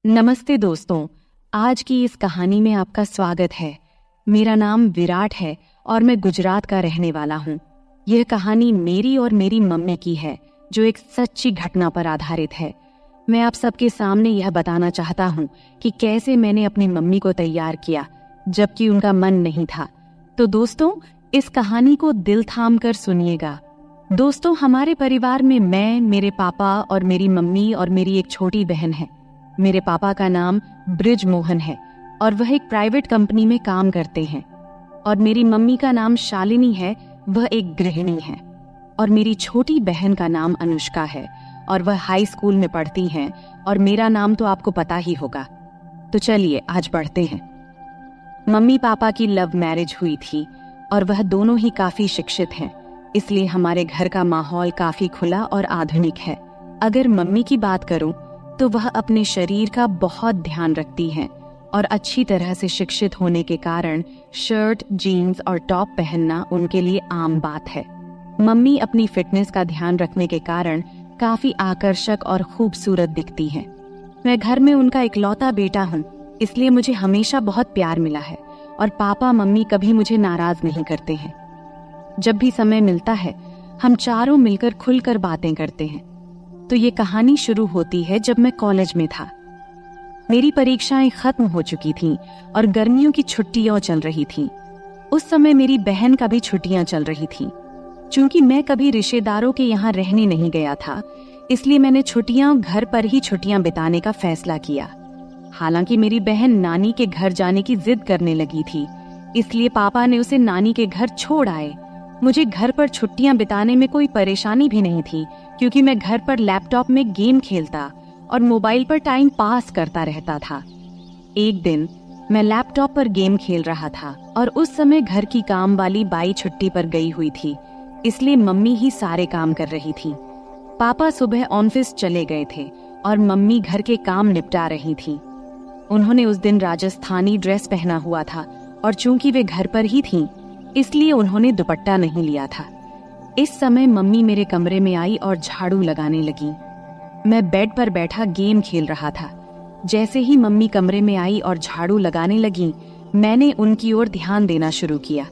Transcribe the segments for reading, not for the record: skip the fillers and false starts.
नमस्ते दोस्तों, आज की इस कहानी में आपका स्वागत है। मेरा नाम विराट है और मैं गुजरात का रहने वाला हूँ। यह कहानी मेरी और मेरी मम्मी की है, जो एक सच्ची घटना पर आधारित है। मैं आप सबके सामने यह बताना चाहता हूँ कि कैसे मैंने अपनी मम्मी को तैयार किया, जबकि उनका मन नहीं था। तो दोस्तों, इस कहानी को दिल थाम कर सुनिएगा। दोस्तों, हमारे परिवार में मैं, मेरे पापा और मेरी मम्मी और मेरी एक छोटी बहन है। मेरे पापा का नाम ब्रिज मोहन है और वह एक प्राइवेट कंपनी में काम करते हैं। और मेरी मम्मी का नाम शालिनी है, वह एक गृहिणी है। और मेरी छोटी बहन का नाम अनुष्का है और वह हाई स्कूल में पढ़ती हैं। और मेरा नाम तो आपको पता ही होगा। तो चलिए आज बढ़ते हैं। मम्मी पापा की लव मैरिज हुई थी और वह दोनों ही काफी शिक्षित हैं, इसलिए हमारे घर का माहौल काफी खुला और आधुनिक है। अगर मम्मी की बात करूं तो वह अपने शरीर का बहुत ध्यान रखती हैं और अच्छी तरह से शिक्षित होने के कारण शर्ट, जीन्स और टॉप पहनना उनके लिए आम बात है। मम्मी अपनी फिटनेस का ध्यान रखने के कारण काफी आकर्षक और खूबसूरत दिखती हैं। मैं घर में उनका इकलौता बेटा हूँ, इसलिए मुझे हमेशा बहुत प्यार मिला है और पापा मम्मी कभी मुझे नाराज नहीं करते हैं। जब भी समय मिलता है हम चारों मिलकर खुलकर बातें करते हैं। तो ये कहानी शुरू होती है जब मैं कॉलेज में था। मेरी परीक्षाएं खत्म हो चुकी थीं और गर्मियों की छुट्टियां चल रही थीं। उस समय मेरी बहन का भी छुट्टियां चल रही थीं। चूंकि मैं कभी रिश्तेदारों के यहाँ रहने नहीं गया था, इसलिए मैंने छुट्टियां घर पर ही छुट्टियां बिताने का फैसला किया। हालांकि मेरी बहन नानी के घर जाने की जिद करने लगी थी, इसलिए पापा ने उसे नानी के घर छोड़ आए। मुझे घर पर छुट्टियां बिताने में कोई परेशानी भी नहीं थी, क्योंकि मैं घर पर लैपटॉप में गेम खेलता और मोबाइल पर टाइम पास करता रहता था। एक दिन मैं लैपटॉप पर गेम खेल रहा था और उस समय घर की काम वाली बाई छुट्टी पर गई हुई थी, इसलिए मम्मी ही सारे काम कर रही थी। पापा सुबह ऑफिस चले गए थे और मम्मी घर के काम निपटा रही थी। उन्होंने उस दिन राजस्थानी ड्रेस पहना हुआ था और चूंकि वे घर पर ही थीं, इसलिए उन्होंने दुपट्टा नहीं लिया था। इस समय मम्मी मेरे कमरे में आई और झाड़ू लगाने लगी। मैं बेड पर बैठा गेम खेल रहा था। जैसे ही मम्मी कमरे में आई और झाड़ू लगाने लगी, मैंने उनकी ओर ध्यान देना शुरू किया।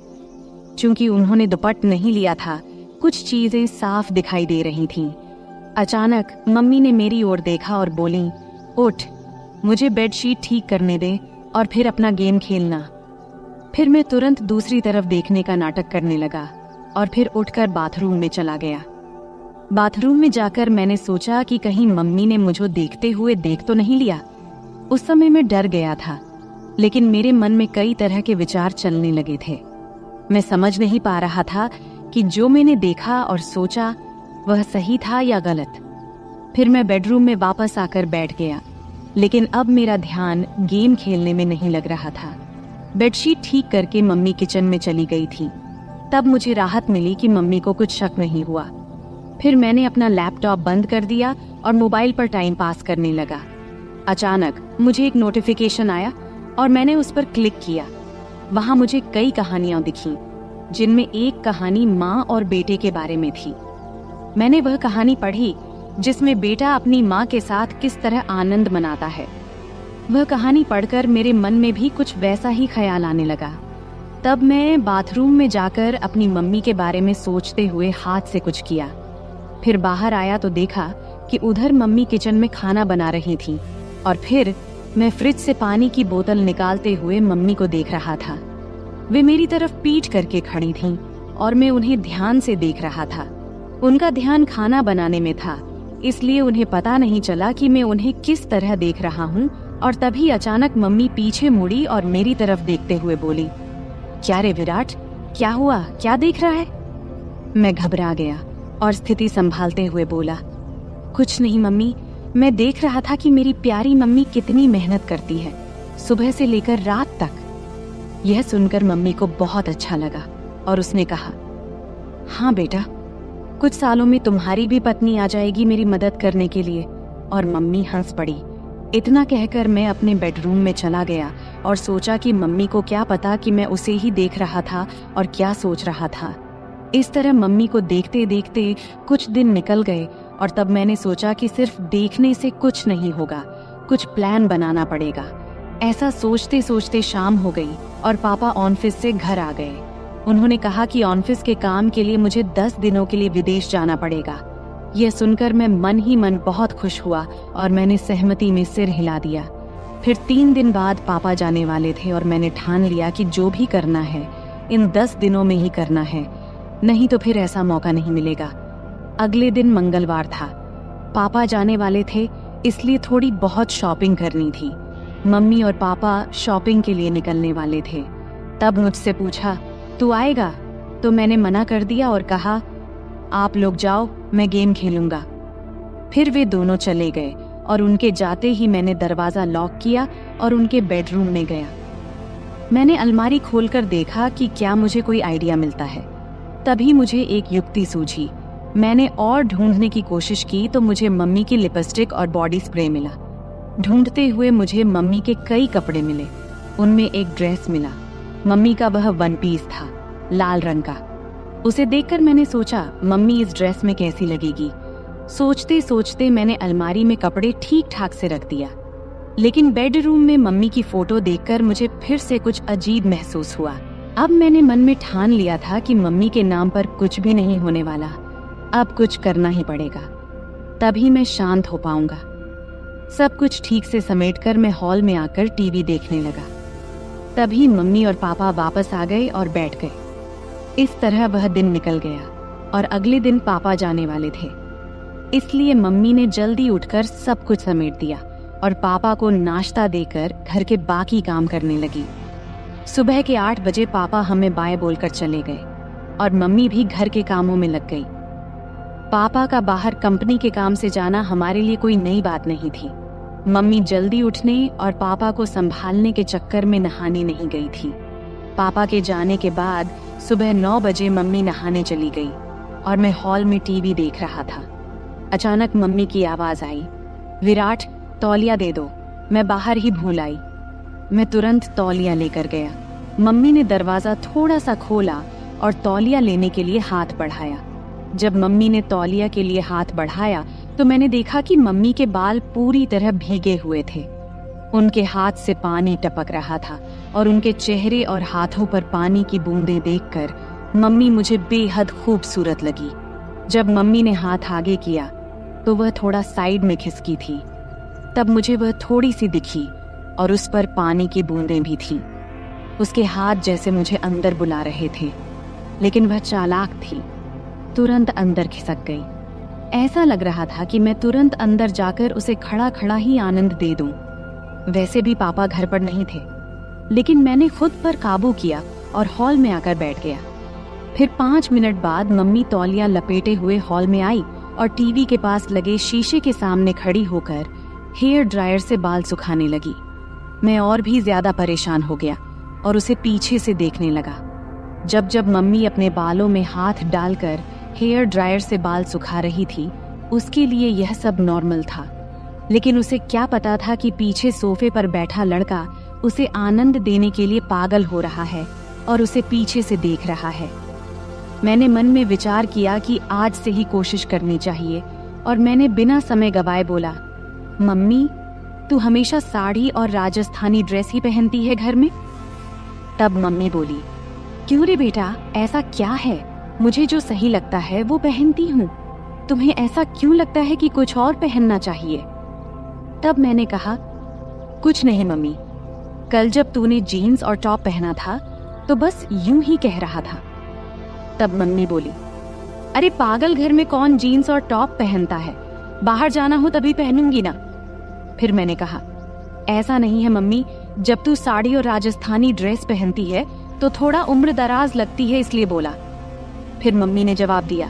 चूंकि उन्होंने दुपट्टा नहीं लिया था, कुछ चीजें साफ दिखाई दे रही थीं। अचानक मम्मी ने मेरी ओर देखा और बोली, उठ, मुझे बेडशीट ठीक करने दे और फिर अपना गेम खेलना। फिर मैं तुरंत दूसरी तरफ देखने का नाटक करने लगा और फिर उठकर बाथरूम में चला गया। बाथरूम में जाकर मैंने सोचा कि कहीं मम्मी ने मुझे देखते हुए देख तो नहीं लिया। उस समय मैं डर गया था, लेकिन मेरे मन में कई तरह के विचार चलने लगे थे। मैं समझ नहीं पा रहा था कि जो मैंने देखा और सोचा वह सही था या गलत। फिर मैं बेडरूम में वापस आकर बैठ गया, लेकिन अब मेरा ध्यान गेम खेलने में नहीं लग रहा था। बेडशीट ठीक करके मम्मी किचन में चली गई थी। तब मुझे राहत मिली कि मम्मी को कुछ शक नहीं हुआ। फिर मैंने अपना लैपटॉप बंद कर दिया और मोबाइल पर टाइम पास करने लगा। अचानक मुझे एक नोटिफिकेशन आया और मैंने उस पर क्लिक किया। वहां मुझे कई कहानियां दिखीं, जिनमें एक कहानी माँ और बेटे के बारे में थी। मैंने वह कहानी पढ़ी जिसमें बेटा अपनी माँ के साथ किस तरह आनंद मनाता है। वह कहानी पढ़कर मेरे मन में भी कुछ वैसा ही ख्याल आने लगा। तब मैं बाथरूम में जाकर अपनी मम्मी के बारे में सोचते हुए हाथ से कुछ किया। फिर बाहर आया तो देखा कि उधर मम्मी किचन में खाना बना रही थी और फिर मैं फ्रिज से पानी की बोतल निकालते हुए मम्मी को देख रहा था। वे मेरी तरफ पीठ करके खड़ी थीं और मैं उन्हें ध्यान से देख रहा था। उनका ध्यान खाना बनाने में था, इसलिए उन्हें पता नहीं चला कि मैं उन्हें किस तरह देख रहा हूँ। और तभी अचानक मम्मी पीछे मुड़ी और मेरी तरफ देखते हुए बोली, क्या रे विराट, क्या हुआ, क्या देख रहा है? मैं घबरा गया और स्थिति संभालते हुए बोला, कुछ नहीं मम्मी, मैं देख रहा था कि मेरी प्यारी मम्मी कितनी मेहनत करती है, सुबह से लेकर रात तक। यह सुनकर मम्मी को बहुत अच्छा लगा और उसने कहा, हाँ बेटा, कुछ सालों में तुम्हारी भी पत्नी आ जाएगी मेरी मदद करने के लिए। और मम्मी हंस पड़ी। इतना कहकर मैं अपने बेडरूम में चला गया और सोचा कि मम्मी को क्या पता कि मैं उसे ही देख रहा था और क्या सोच रहा था। इस तरह मम्मी को देखते देखते कुछ दिन निकल गए और तब मैंने सोचा कि सिर्फ देखने से कुछ नहीं होगा, कुछ प्लान बनाना पड़ेगा। ऐसा सोचते सोचते शाम हो गई और पापा ऑफिस से घर आ गए। उन्होंने कहा कि ऑफिस के काम के लिए मुझे 10 दिनों के लिए विदेश जाना पड़ेगा। यह सुनकर मैं मन ही मन बहुत खुश हुआ और मैंने सहमति में सिर हिला दिया। फिर 3 दिन बाद पापा जाने वाले थे और मैंने ठान लिया कि जो भी करना है इन 10 दिनों में ही करना है, नहीं तो फिर ऐसा मौका नहीं मिलेगा। अगले दिन मंगलवार था। पापा जाने वाले थे, इसलिए थोड़ी बहुत शॉपिंग करनी थी। मम्मी और पापा शॉपिंग के लिए निकलने वाले थे। तब मुझसे पूछा, तू आएगा? तो मैंने मना कर दिया और कहा, आप लोग जाओ, मैं गेम खेलूंगा। फिर वे दोनों चले गए और उनके जाते ही मैंने दरवाजा लॉक किया और उनके बेडरूम में गया। मैंने अलमारी खोलकर देखा कि क्या मुझे कोई आइडिया मिलता है। तभी मुझे एक युक्ति सूझी। मैंने और ढूंढने की कोशिश की तो मुझे मम्मी की लिपस्टिक और बॉडी स्प्रे मिला। ढूंढते हुए मुझे मम्मी के कई कपड़े मिले। उनमें एक ड्रेस मिला। मम्मी का वह 1 पीस था, लाल रंग का। उसे देखकर मैंने सोचा, मम्मी इस ड्रेस में कैसी लगेगी। सोचते सोचते मैंने अलमारी में कपड़े ठीक ठाक से रख दिया। लेकिन बेडरूम में मम्मी की फोटो देखकर मुझे फिर से कुछ अजीब महसूस हुआ। अब मैंने मन में ठान लिया था कि मम्मी के नाम पर कुछ भी नहीं होने वाला। अब कुछ करना ही पड़ेगा, तभी मैं शांत हो पाऊंगा। सब कुछ ठीक से समेटकर मैं हॉल में आकर टीवी देखने लगा। तभी मम्मी और पापा वापस आ गए और बैठ गए। इस तरह वह दिन निकल गया और अगले दिन पापा जाने वाले थे। इसलिए मम्मी ने जल्दी उठकर सब कुछ समेट दिया और पापा को नाश्ता देकर घर के बाकी काम करने लगी। सुबह के 8 बजे पापा हमें बाय बोलकर चले गए और मम्मी भी घर के कामों में लग गई। पापा का बाहर कंपनी के काम से जाना हमारे लिए कोई नई बात नहीं थी। मम्मी जल्दी उठने और पापा को संभालने के चक्कर में नहाने नहीं गई थी। पापा के जाने के बाद सुबह 9 बजे मम्मी नहाने चली गई और मैं हॉल में टीवी देख रहा था। अचानक मम्मी की आवाज आई, विराट, तौलिया दे दो। मैं बाहर ही भूल आई। मैं तुरंत तौलिया लेकर गया। मम्मी ने दरवाजा थोड़ा सा खोला और तौलिया लेने के लिए हाथ बढ़ाया। जब मम्मी ने तौलिया के लिए हाथ बढ़ाया तो मैंने देखा कि मम्मी के बाल पूरी तरह भीगे हुए थे। उनके हाथ से पानी टपक रहा था और उनके चेहरे और हाथों पर पानी की बूंदें देखकर मम्मी मुझे बेहद खूबसूरत लगी। जब मम्मी ने हाथ आगे किया तो वह थोड़ा साइड में खिसकी थी। तब मुझे वह थोड़ी सी दिखी और उस पर पानी की बूंदें भी थीं। उसके हाथ जैसे मुझे अंदर बुला रहे थे, लेकिन वह चालाक थी, तुरंत अंदर खिसक गई। ऐसा लग रहा था कि मैं तुरंत अंदर जाकर उसे खड़ा खड़ा ही आनंद दे दूं। वैसे भी पापा घर पर नहीं थे, लेकिन मैंने खुद पर काबू किया और हॉल में आकर बैठ गया। फिर 5 मिनट बाद मम्मी तौलिया लपेटे हुए हॉल में आई और टीवी के पास लगे शीशे के सामने खड़ी होकर हेयर ड्रायर से बाल सुखाने लगी। मैं और भी ज्यादा परेशान हो गया और उसे पीछे से देखने लगा। जब जब मम्मी अपने बालों में हाथ डालकर हेयर ड्रायर से बाल सुखा रही थी, उसके लिए यह सब नॉर्मल था। लेकिन उसे क्या पता था कि पीछे सोफे पर बैठा लड़का उसे आनंद देने के लिए पागल हो रहा है और उसे पीछे से देख रहा है। मैंने मन में विचार किया कि आज से ही कोशिश करनी चाहिए और मैंने बिना समय गवाए बोला, मम्मी, तू हमेशा साड़ी और राजस्थानी ड्रेस ही पहनती है घर में? तब मम्मी बोली, क्यों रे बेटा, ऐसा क्या है? मुझे जो सही लगता है वो पहनती हूँ। तुम्हें ऐसा क्यों लगता है कि कुछ और पहनना चाहिए? तब मैंने कहा, कुछ नहीं मम्मी, कल जब तूने जीन्स और टॉप पहना था तो बस यूं ही कह रहा था। तब मम्मी बोली, अरे पागल, घर में कौन जीन्स और टॉप पहनता है? बाहर जाना हो तभी पहनूंगी ना। फिर मैंने कहा, ऐसा नहीं है मम्मी, जब तू साड़ी और राजस्थानी ड्रेस पहनती है तो थोड़ा उम्र दराज लगती है, इसलिए बोला। फिर मम्मी ने जवाब दिया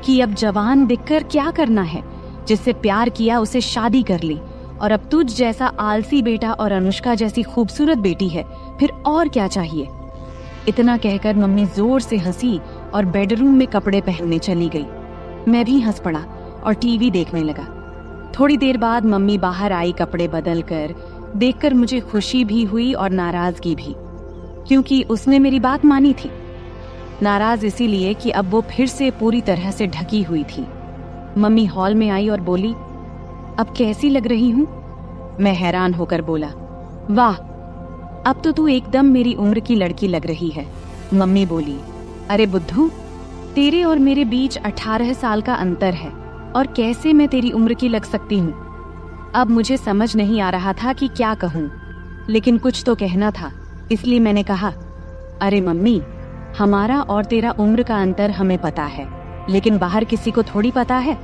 कि अब जवान दिखकर क्या करना है, जिससे प्यार किया उसे शादी कर ली, और अब तुझ जैसा आलसी बेटा और अनुष्का जैसी खूबसूरत बेटी है, फिर और क्या चाहिए। इतना कहकर मम्मी जोर से हंसी और बेडरूम में कपड़े पहनने चली गई। मैं भी हंस पड़ा और टीवी देखने लगा। थोड़ी देर बाद मम्मी बाहर आई कपड़े बदल कर। देखकर मुझे खुशी भी हुई और नाराजगी भी, क्योंकि उसने मेरी बात मानी थी। नाराज इसीलिए कि अब वो फिर से पूरी तरह से ढकी हुई थी। मम्मी हॉल में आई और बोली, अब कैसी लग रही हूँ? मैं हैरान होकर बोला, वाह, अब तो तू एकदम मेरी उम्र की लड़की लग रही है। मम्मी बोली, अरे बुद्धू, तेरे और मेरे बीच 18 साल का अंतर है और कैसे मैं तेरी उम्र की लग सकती हूँ। अब मुझे समझ नहीं आ रहा था कि क्या कहूँ, लेकिन कुछ तो कहना था, इसलिए मैंने कहा, अरे मम्मी, हमारा और तेरा उम्र का अंतर हमें पता है, लेकिन बाहर किसी को थोड़ी पता है।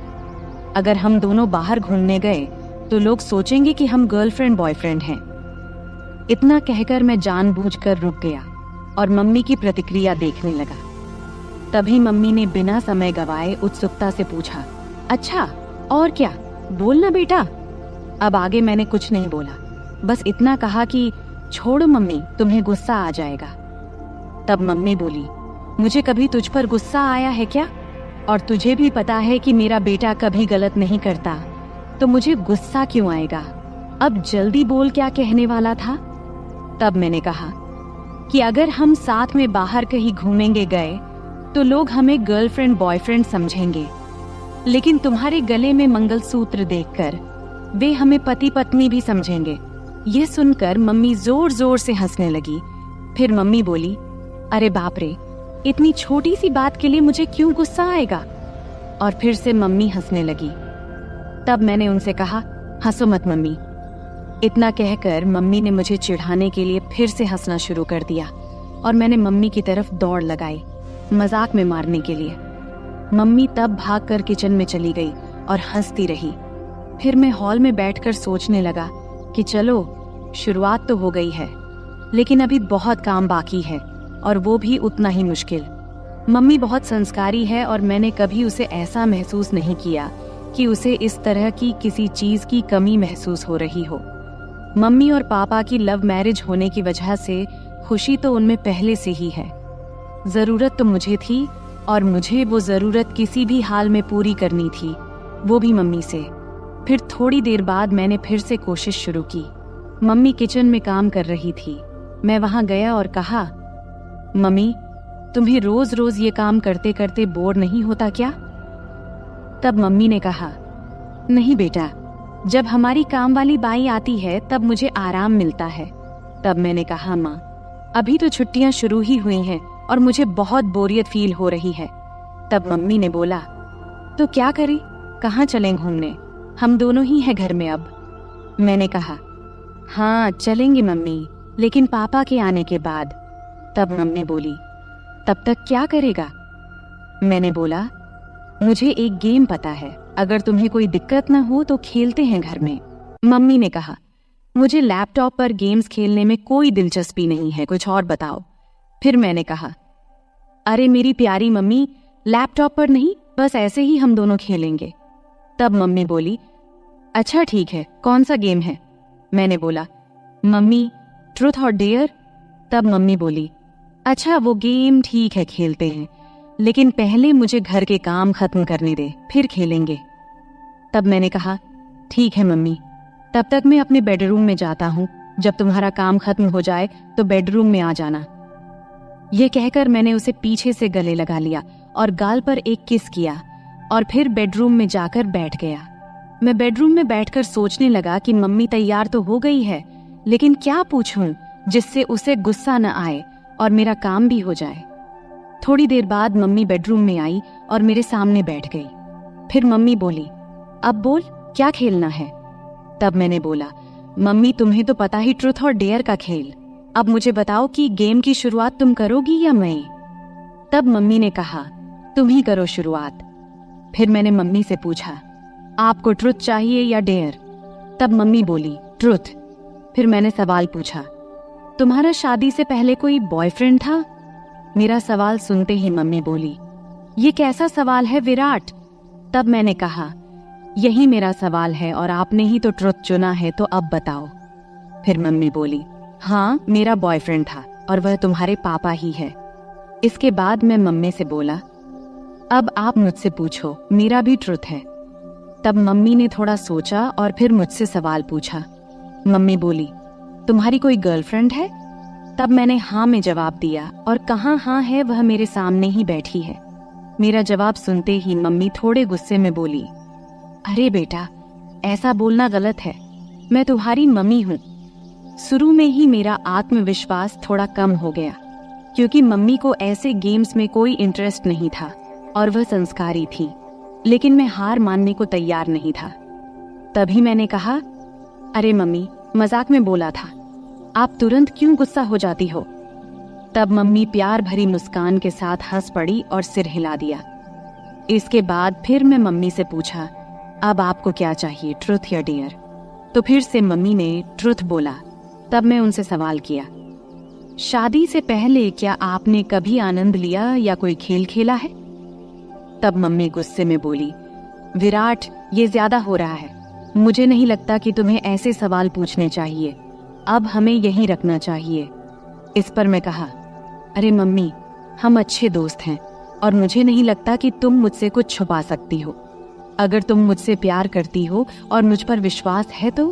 अगर हम दोनों बाहर घूमने गए तो लोग सोचेंगे कि हम गर्लफ्रेंड बॉयफ्रेंड हैं। इतना कहकर मैं जानबूझकर रुक गया और मम्मी की प्रतिक्रिया देखने लगा। तभी मम्मी ने बिना समय गवाए उत्सुकता से पूछा, अच्छा और क्या, बोलना बेटा। अब आगे मैंने कुछ नहीं बोला, बस इतना कहा कि छोड़ो मम्मी, तुम्हें गुस्सा आ जाएगा। तब मम्मी बोली, मुझे कभी तुझ पर गुस्सा आया है क्या? और तुझे भी पता है कि मेरा बेटा कभी गलत नहीं करता, तो मुझे गुस्सा क्यों आएगा? अब जल्दी बोल, क्या कहने वाला था? तब मैंने कहा कि अगर हम साथ में बाहर कहीं घूमेंगे गए तो लोग हमें गर्लफ्रेंड बॉयफ्रेंड समझेंगे, लेकिन तुम्हारे गले में मंगलसूत्र देखकर वे हमें पति पत्नी भी समझेंगे। ये सुनकर मम्मी जोर जोर से हंसने लगी। फिर मम्मी बोली, अरे बाप रे, इतनी छोटी सी बात के लिए मुझे क्यों गुस्सा आएगा? और फिर से मम्मी हंसने लगी। तब मैंने उनसे कहा, हंसो मत मम्मी। इतना कहकर मम्मी ने मुझे चिढ़ाने के लिए फिर से हंसना शुरू कर दिया और मैंने मम्मी की तरफ दौड़ लगाई, मजाक में मारने के लिए। मम्मी तब भागकर किचन में चली गई और हंसती रही। फिर मैं हॉल में बैठकर सोचने लगा कि चलो, शुरुआत तो हो गई है, लेकिन अभी बहुत काम बाकी है और वो भी उतना ही मुश्किल। मम्मी बहुत संस्कारी है और मैंने कभी उसे ऐसा महसूस नहीं किया कि उसे इस तरह की किसी चीज की कमी महसूस हो रही हो। मम्मी और पापा की लव मैरिज होने की वजह से खुशी तो उनमें पहले से ही है। जरूरत तो मुझे थी और मुझे वो जरूरत किसी भी हाल में पूरी करनी थी, वो भी मम्मी से। फिर थोड़ी देर बाद मैंने फिर से कोशिश शुरू की। मम्मी किचन में काम कर रही थी। मैं वहां गया और कहा, मम्मी, तुम्हें रोज रोज ये काम करते करते बोर नहीं होता क्या? तब मम्मी ने कहा, नहीं बेटा, जब हमारी काम वाली बाई आती है तब मुझे आराम मिलता है। तब मैंने कहा, माँ, अभी तो छुट्टियां शुरू ही हुई हैं और मुझे बहुत बोरियत फील हो रही है। तब मम्मी ने बोला, तो क्या करें, कहाँ चलें घूमने? हम दोनों ही हैं घर में अब। मैंने कहा, हाँ चलेंगे मम्मी, लेकिन पापा के आने के बाद। तब मम्मी बोली, तब तक क्या करेगा? मैंने बोला, मुझे एक गेम पता है, अगर तुम्हें कोई दिक्कत न हो तो खेलते हैं घर में। मम्मी ने कहा, मुझे लैपटॉप पर गेम्स खेलने में कोई दिलचस्पी नहीं है, कुछ और बताओ। फिर मैंने कहा, अरे मेरी प्यारी मम्मी, लैपटॉप पर नहीं, बस ऐसे ही हम दोनों खेलेंगे। तब मम्मी बोली, अच्छा ठीक है, कौन सा गेम है? मैंने बोला, मम्मी, ट्रूथ और डेयर। तब मम्मी बोली, अच्छा वो गेम ठीक है, खेलते हैं, लेकिन पहले मुझे घर के काम खत्म करने दे, फिर खेलेंगे। तब मैंने कहा, ठीक है मम्मी, तब तक मैं अपने बेडरूम में जाता हूँ, जब तुम्हारा काम खत्म हो जाए तो बेडरूम में आ जाना। ये कहकर मैंने उसे पीछे से गले लगा लिया और गाल पर एक किस किया और फिर बेडरूम में जाकर बैठ गया। मैं बेडरूम में बैठकर सोचने लगा कि मम्मी तैयार तो हो गई है, लेकिन क्या पूछूं जिससे उसे गुस्सा न आए और मेरा काम भी हो जाए। थोड़ी देर बाद मम्मी बेडरूम में आई और मेरे सामने बैठ गई। फिर मम्मी बोली, अब बोल, क्या खेलना है? तब मैंने बोला, मम्मी तुम्हें तो पता ही ट्रूथ और डेयर का खेल, अब मुझे बताओ कि गेम की शुरुआत तुम करोगी या मैं? तब मम्मी ने कहा, तुम ही करो शुरुआत। फिर मैंने मम्मी से पूछा, आपको ट्रुथ चाहिए या डेयर? तब मम्मी बोली, ट्रुथ। फिर मैंने सवाल पूछा, तुम्हारा शादी से पहले कोई बॉयफ्रेंड था? मेरा सवाल सुनते ही मम्मी बोली, ये कैसा सवाल है विराट? तब मैंने कहा, यही मेरा सवाल है और आपने ही तो ट्रुथ चुना है, तो अब बताओ। फिर मम्मी बोली, हाँ मेरा बॉयफ्रेंड था और वह तुम्हारे पापा ही है। इसके बाद मैं मम्मी से बोला, अब आप मुझसे पूछो, मेरा भी ट्रुथ है। तब मम्मी ने थोड़ा सोचा और फिर मुझसे सवाल पूछा। मम्मी बोली, तुम्हारी कोई गर्लफ्रेंड है? तब मैंने हाँ में जवाब दिया और कहाँ हाँ है, वह मेरे सामने ही बैठी है। मेरा जवाब सुनते ही मम्मी थोड़े गुस्से में बोली, अरे बेटा, ऐसा बोलना गलत है। मैं तुम्हारी मम्मी हूँ। शुरू में ही मेरा आत्मविश्वास थोड़ा कम हो गया, क्योंकि मम्मी को ऐसे गेम्स में कोई इंटरेस्ट नहीं था और वह संस्कारी थी। लेकिन मैं हार मानने को तैयार नहीं था। तभी मैंने कहा, अरे मम्मी, मजाक में बोला था, आप तुरंत क्यों गुस्सा हो जाती हो? तब मम्मी प्यार भरी मुस्कान के साथ हंस पड़ी और सिर हिला दिया। इसके बाद फिर मैं मम्मी से पूछा, अब आपको क्या चाहिए, ट्रुथ या डेयर? तो फिर से मम्मी ने ट्रुथ बोला। तब मैं उनसे सवाल किया, शादी से पहले क्या आपने कभी आनंद लिया या कोई खेल खेला है? तब मम्मी गुस्से में बोली, विराट, ये ज्यादा हो रहा है। मुझे नहीं लगता कि तुम्हें ऐसे सवाल पूछने चाहिए। अब हमें यहीं रखना चाहिए। इस पर मैं कहा, अरे मम्मी, हम अच्छे दोस्त हैं और मुझे नहीं लगता कि तुम मुझसे कुछ छुपा सकती हो। अगर तुम मुझसे प्यार करती हो और मुझ पर विश्वास है तो।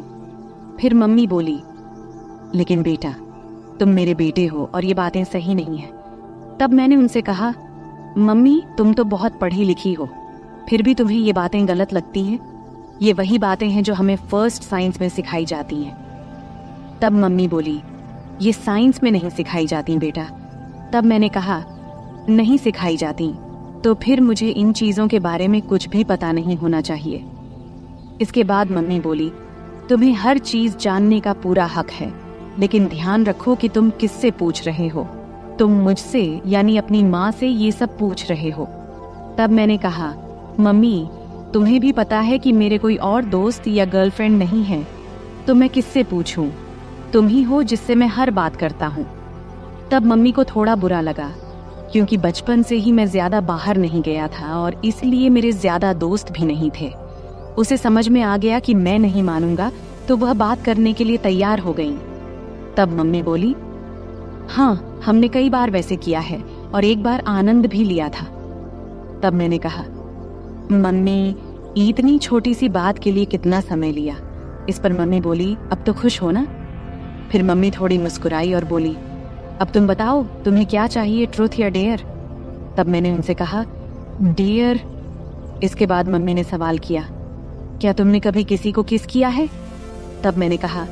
फिर मम्मी बोली, लेकिन बेटा, तुम मेरे बेटे हो और ये बातें सही नहीं है। तब मैंने उनसे कहा, मम्मी, तुम तो बहुत पढ़ी लिखी हो, फिर भी तुम्हें ये बातें गलत लगती हैं। ये वही बातें हैं जो हमें फर्स्ट साइंस में सिखाई जाती हैं। तब मम्मी बोली, ये साइंस में नहीं सिखाई जाती बेटा। तब मैंने कहा, नहीं सिखाई जाती तो फिर मुझे इन चीजों के बारे में कुछ भी पता नहीं होना चाहिए। इसके बाद मम्मी बोली, तुम्हें हर चीज जानने का पूरा हक है, लेकिन ध्यान रखो कि तुम किससे पूछ रहे हो। तुम मुझसे यानी अपनी माँ से ये सब पूछ रहे हो। तब मैंने कहा, मम्मी, तुम्हें भी पता है कि मेरे कोई और दोस्त या गर्लफ्रेंड नहीं है, तो मैं किससे पूछूं? तुम ही हो जिससे मैं हर बात करता हूँ। तब मम्मी को थोड़ा बुरा लगा, क्योंकि बचपन से ही मैं ज्यादा बाहर नहीं गया था और इसलिए मेरे ज्यादा दोस्त भी नहीं थे। उसे समझ में आ गया कि मैं नहीं मानूंगा, तो वह बात करने के लिए तैयार हो गई। तब मम्मी बोली, हाँ, हमने कई बार वैसे किया है और एक बार आनंद भी लिया था। तब मैंने कहा, मम्मी, इतनी छोटी सी बात के लिए कितना समय लिया? इस पर मम्मी बोली, अब तो खुश हो ना? फिर मम्मी थोड़ी मुस्कुराई और बोली, अब तुम बताओ, तुम्हें क्या चाहिए, ट्रुथ या डेयर? तब मैंने उनसे कहा, डेयर। इसके बाद मम्मी ने सवाल किया, क्या तुमने कभी किसी को किस किया है? तब मैंने कहा,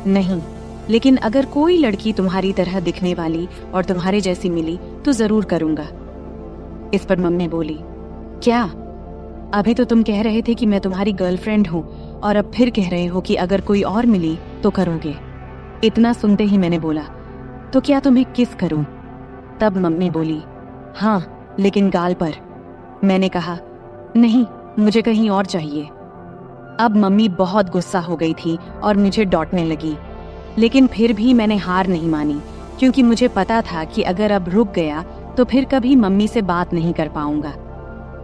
नहीं, लेकिन अगर कोई लड़की तुम्हारी तरह दिखने वाली और तुम्हारे जैसी मिली तो जरूर करूंगा। इस पर मम्मी बोली, क्या? अभी तो तुम कह रहे थे कि मैं तुम्हारी गर्लफ्रेंड हूँ और अब फिर कह रहे हो कि अगर कोई और मिली तो करोगे। इतना सुनते ही मैंने बोला, तो क्या तुम्हें किस करूं? तब मम्मी बोली, हाँ, लेकिन गाल पर। मैंने कहा, नहीं, मुझे कहीं और चाहिए। अब मम्मी बहुत गुस्सा हो गई थी और मुझे डांटने लगी, लेकिन फिर भी मैंने हार नहीं मानी, क्योंकि मुझे पता था कि अगर अब रुक गया तो फिर कभी मम्मी से बात नहीं कर पाऊंगा।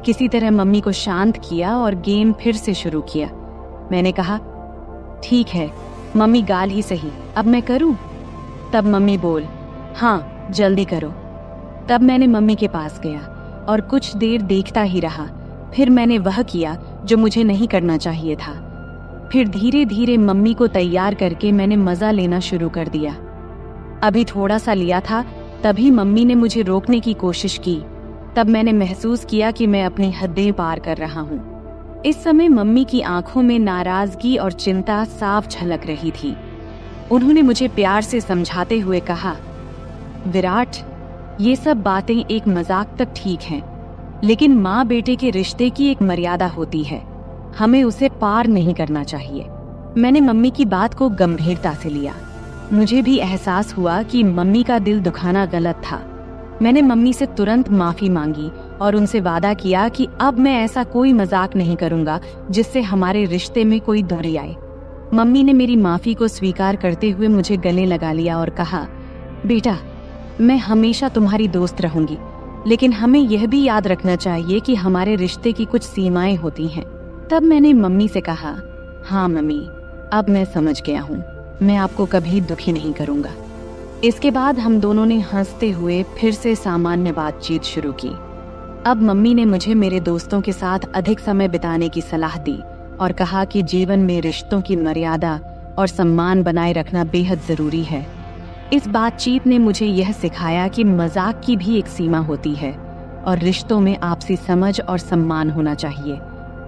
किसी तरह मम्मी को शांत किया और गेम फिर से शुरू किया। मैंने कहा, ठीक है मम्मी, गाल ही सही, अब मैं करूं? तब मम्मी बोल, हाँ, जल्दी करो। तब मैंने मम्मी के पास गया और कुछ देर देखता ही रहा। फिर मैंने वह किया जो मुझे नहीं करना चाहिए था। फिर धीरे धीरे मम्मी को तैयार करके मैंने मजा लेना शुरू कर दिया। अभी थोड़ा सा लिया था, तभी मम्मी ने मुझे रोकने की कोशिश की। तब मैंने महसूस किया कि मैं अपनी हदें पार कर रहा हूँ। इस समय मम्मी की आंखों में नाराजगी और चिंता साफ झलक रही थी। उन्होंने मुझे प्यार से समझाते हुए कहा, विराट, ये सब बातें एक मजाक तक ठीक हैं, लेकिन माँ बेटे के रिश्ते की एक मर्यादा होती है, हमें उसे पार नहीं करना चाहिए। मैंने मम्मी की बात को गंभीरता से लिया। मुझे भी एहसास हुआ कि मम्मी का दिल दुखाना गलत था। मैंने मम्मी से तुरंत माफी मांगी और उनसे वादा किया कि अब मैं ऐसा कोई मजाक नहीं करूंगा जिससे हमारे रिश्ते में कोई दूरी आए। मम्मी ने मेरी माफी को स्वीकार करते हुए मुझे गले लगा लिया और कहा, बेटा, मैं हमेशा तुम्हारी दोस्त रहूंगी, लेकिन हमें यह भी याद रखना चाहिए कि हमारे रिश्ते की कुछ सीमाएं होती हैं। तब मैंने मम्मी से कहा, हाँ मम्मी, अब मैं समझ गया हूँ, मैं आपको कभी दुखी नहीं करूंगा। इसके बाद हम दोनों ने हंसते हुए फिर से सामान्य बातचीत शुरू की। अब मम्मी ने मुझे मेरे दोस्तों के साथ अधिक समय बिताने की सलाह दी और कहा कि जीवन में रिश्तों की मर्यादा और सम्मान बनाए रखना बेहद जरूरी है। इस बातचीत ने मुझे यह सिखाया कि मजाक की भी एक सीमा होती है और रिश्तों में आपसी समझ और सम्मान होना चाहिए।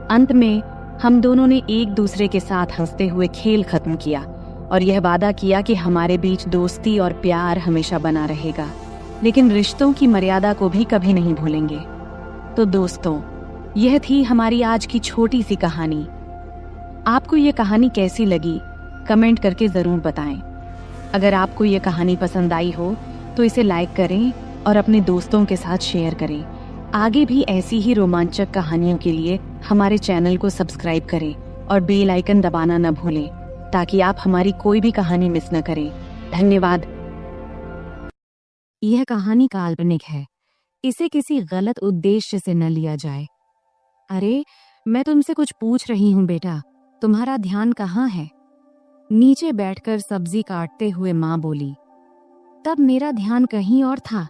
अंत में हम दोनों ने एक दूसरे के साथ हंसते हुए खेल खत्म किया और यह वादा किया कि हमारे बीच दोस्ती और प्यार हमेशा बना रहेगा, लेकिन रिश्तों की मर्यादा को भी कभी नहीं भूलेंगे। तो दोस्तों, यह थी हमारी आज की छोटी सी कहानी। आपको यह कहानी कैसी लगी कमेंट करके जरूर बताएं। अगर आपको यह कहानी पसंद आई हो तो इसे लाइक करें और अपने दोस्तों के साथ शेयर करें। आगे भी ऐसी ही रोमांचक कहानियों के लिए हमारे चैनल को सब्सक्राइब करें और बेल आइकन दबाना न भूलें ताकि आप हमारी कोई भी कहानी मिस न करें। धन्यवाद। यह कहानी काल्पनिक है, इसे किसी गलत उद्देश्य से न लिया जाए। अरे, मैं तुमसे कुछ पूछ रही हूँ बेटा, तुम्हारा ध्यान कहाँ है? नीचे बैठकर सब्जी काटते हुए माँ बोली। तब मेरा ध्यान कहीं और था।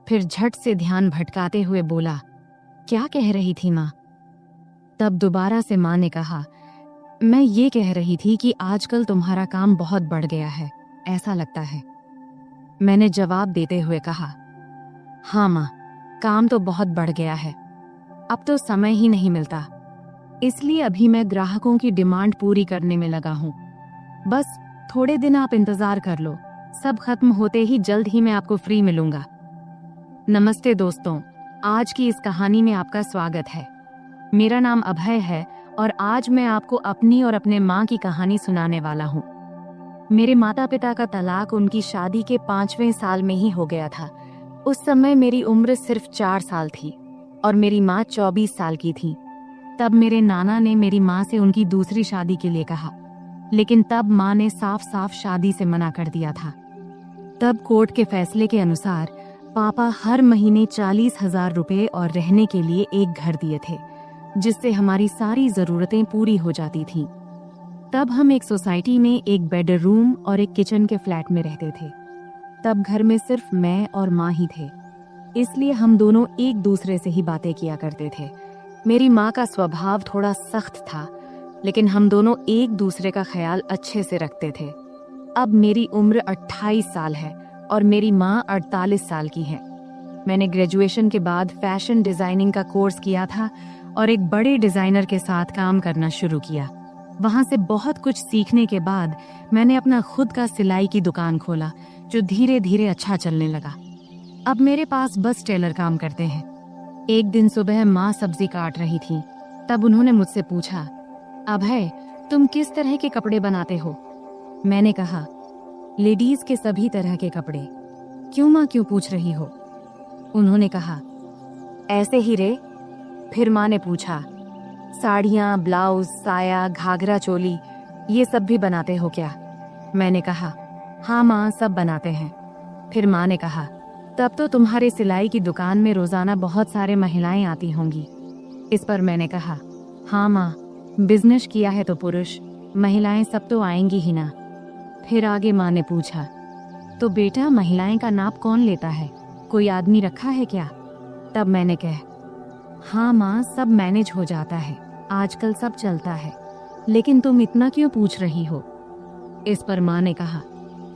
फिर झट से ध्यान भटकाते हुए बोला, क्या कह रही थी माँ? तब दोबारा से माँ ने कहा, मैं ये कह रही थी कि आजकल तुम्हारा काम बहुत बढ़ गया है, ऐसा लगता है। मैंने जवाब देते हुए कहा, हाँ माँ, काम तो बहुत बढ़ गया है, अब तो समय ही नहीं मिलता, इसलिए अभी मैं ग्राहकों की डिमांड पूरी करने में लगा हूँ। बस थोड़े दिन आप इंतजार कर लो, सब खत्म होते ही जल्द ही मैं आपको फ्री मिलूंगा। नमस्ते दोस्तों, आज की इस कहानी में आपका स्वागत है। मेरा नाम अभय है और आज मैं आपको अपनी और अपने माँ की कहानी सुनाने वाला हूँ। मेरे माता पिता का तलाक उनकी शादी के 5वें साल में ही हो गया था। उस समय मेरी उम्र सिर्फ 4 साल थी और मेरी माँ 24 साल की थी। तब मेरे नाना ने मेरी माँ से उनकी दूसरी शादी के लिए कहा, लेकिन तब माँ ने साफ साफ शादी से मना कर दिया था। तब कोर्ट के फैसले के अनुसार पापा हर महीने 40,000 रुपए और रहने के लिए एक घर दिए थे, जिससे हमारी सारी जरूरतें पूरी हो जाती थीं। तब हम एक सोसाइटी में एक बेडरूम और एक किचन के फ्लैट में रहते थे। तब घर में सिर्फ मैं और माँ ही थे, इसलिए हम दोनों एक दूसरे से ही बातें किया करते थे। मेरी माँ का स्वभाव थोड़ा सख्त था, लेकिन हम दोनों एक दूसरे का ख्याल अच्छे से रखते थे। अब मेरी उम्र 28 साल है और मेरी माँ 48 साल की है। मैंने ग्रेजुएशन के बाद फैशन डिजाइनिंग का कोर्स किया था और एक बड़े डिजाइनर के साथ काम करना शुरू किया। वहां से बहुत कुछ सीखने के बाद मैंने अपना खुद का सिलाई की दुकान खोला, जो धीरे धीरे अच्छा चलने लगा। अब मेरे पास बस टेलर काम करते हैं। एक दिन सुबह माँ सब्जी काट रही थी, तब उन्होंने मुझसे पूछा, अभय, तुम किस तरह के कपड़े बनाते हो? मैंने कहा, लेडीज के सभी तरह के कपड़े। क्यों माँ, क्यों पूछ रही हो? उन्होंने कहा, ऐसे ही रे। फिर माँ ने पूछा, साड़ियाँ, ब्लाउज, साया, घाघरा चोली, ये सब भी बनाते हो क्या? मैंने कहा, हाँ माँ, सब बनाते हैं। फिर माँ ने कहा, तब तो तुम्हारे सिलाई की दुकान में रोजाना बहुत सारे महिलाएं आती होंगी। इस पर मैंने कहा, हाँ माँ, बिजनेस किया है तो पुरुष, महिलाएं सब तो आएंगी ही ना। फिर आगे माँ ने पूछा, तो बेटा महिलाएं का नाप कौन लेता है? कोई आदमी रखा है क्या? तब मैंने कहा, हाँ माँ, सब मैनेज हो जाता है, आजकल सब चलता है, लेकिन तुम इतना क्यों पूछ रही हो? इस पर माँ ने कहा,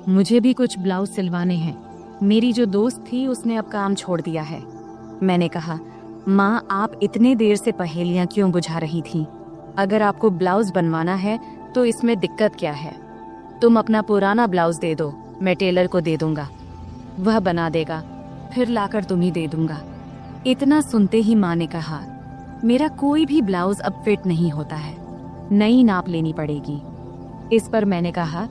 मुझे भी कुछ ब्लाउज सिलवाने हैं, मेरी जो दोस्त थी उसने अब काम छोड़ दिया है। मैंने कहा, माँ, आप इतने देर से पहेलियाँ क्यों बुझा रही थी? अगर आपको ब्लाउज बनवाना है तो इसमें दिक्कत क्या है? तुम अपना पुराना ब्लाउज दे दो, मैं टेलर को दे दूंगा, वह बना देगा, फिर लाकर तुम्हें दे दूंगा। इतना सुनते ही माँ ने कहा, मेरा कोई भी ब्लाउज अब फिट नहीं होता है, नई नाप लेनी पड़ेगी। इस पर मैंने कहा,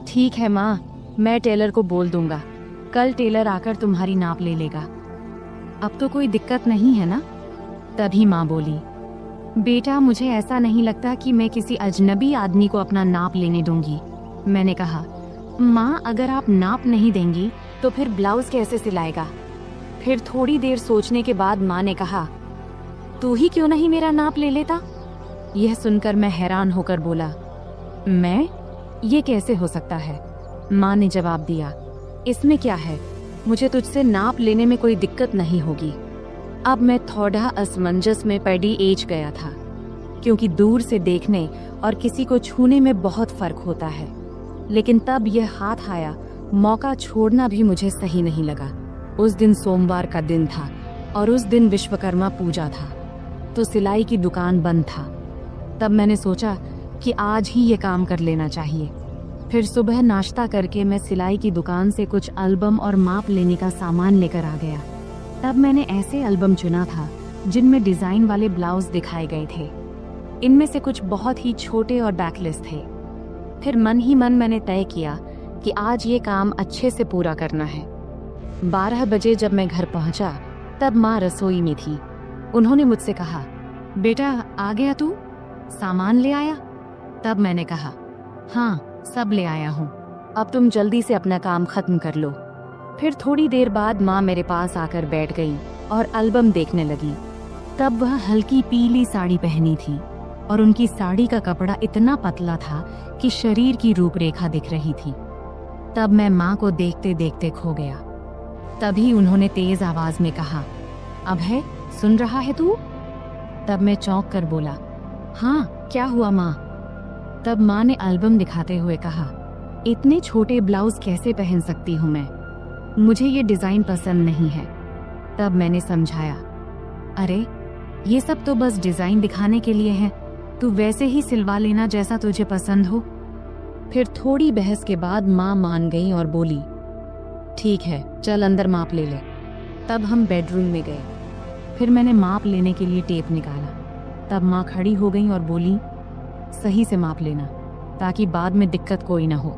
ठीक है माँ, मैं टेलर को बोल दूंगा, कल टेलर आकर तुम्हारी नाप ले लेगा। अब तो कोई दिक्कत नहीं है ना? तभी माँ बोली, बेटा मुझे ऐसा नहीं लगता कि मैं किसी अजनबी आदमी को अपना नाप लेने दूंगी। मैंने कहा, माँ, अगर आप नाप नहीं देंगी तो फिर ब्लाउज कैसे सिलाएगा? फिर थोड़ी देर सोचने के बाद माँ ने कहा, तू ही क्यों नहीं मेरा नाप ले लेता? यह सुनकर मैं हैरान होकर बोला, मैं? ये कैसे हो सकता है? माँ ने जवाब दिया, इसमें क्या है, मुझे तुझसे नाप लेने में कोई दिक्कत नहीं होगी। अब मैं थोड़ा असमंजस में पड़ी एज गया था, क्योंकि दूर से देखने और किसी को छूने में बहुत फर्क होता है। लेकिन तब यह हाथ आया, मौका छोड़ना भी मुझे सही नहीं लगा। उस दिन सोमवार का दिन था और उस दिन विश्वकर्मा पूजा था, तो सिलाई की दुकान बंद था। तब मैंने सोचा कि आज ही ये काम कर लेना चाहिए। फिर सुबह नाश्ता करके मैं सिलाई की दुकान से कुछ एल्बम और माप लेने का सामान लेकर आ गया। तब मैंने ऐसे एल्बम चुना था जिनमें डिजाइन वाले ब्लाउज दिखाए गए थे। इनमें से कुछ बहुत ही छोटे और बैकलेस थे। फिर मन ही मन मैंने तय किया कि आज ये काम अच्छे से पूरा करना है। 12 बजे जब मैं घर पहुंचा तब माँ रसोई में थी। उन्होंने मुझसे कहा, बेटा आ गया तू, सामान ले आया? तब मैंने कहा, हाँ सब ले आया हूँ, अब तुम जल्दी से अपना काम खत्म कर लो। फिर थोड़ी देर बाद माँ मेरे पास आकर बैठ गई और एल्बम देखने लगी। तब वह हल्की पीली साड़ी पहनी थी और उनकी साड़ी का कपड़ा इतना पतला था कि शरीर की रूपरेखा दिख रही थी। तब मैं माँ को देखते देखते खो गया। तभी उन्होंने तेज आवाज में कहा, अभय सुन रहा है तू? तब मैं चौंक कर बोला, हाँ क्या हुआ माँ? तब माँ ने एल्बम दिखाते हुए कहा, इतने छोटे ब्लाउज कैसे पहन सकती हूँ मैं, मुझे ये डिजाइन पसंद नहीं है। तब मैंने समझाया, अरे ये सब तो बस डिजाइन दिखाने के लिए है, तू वैसे ही सिलवा लेना जैसा तुझे पसंद हो। फिर थोड़ी बहस के बाद माँ मान गई और बोली, ठीक है चल अंदर माप ले ले। तब हम बेडरूम में गए। फिर मैंने माप लेने के लिए टेप निकाला। तब माँ खड़ी हो गई और बोली, सही से माप लेना ताकि बाद में दिक्कत कोई ना हो।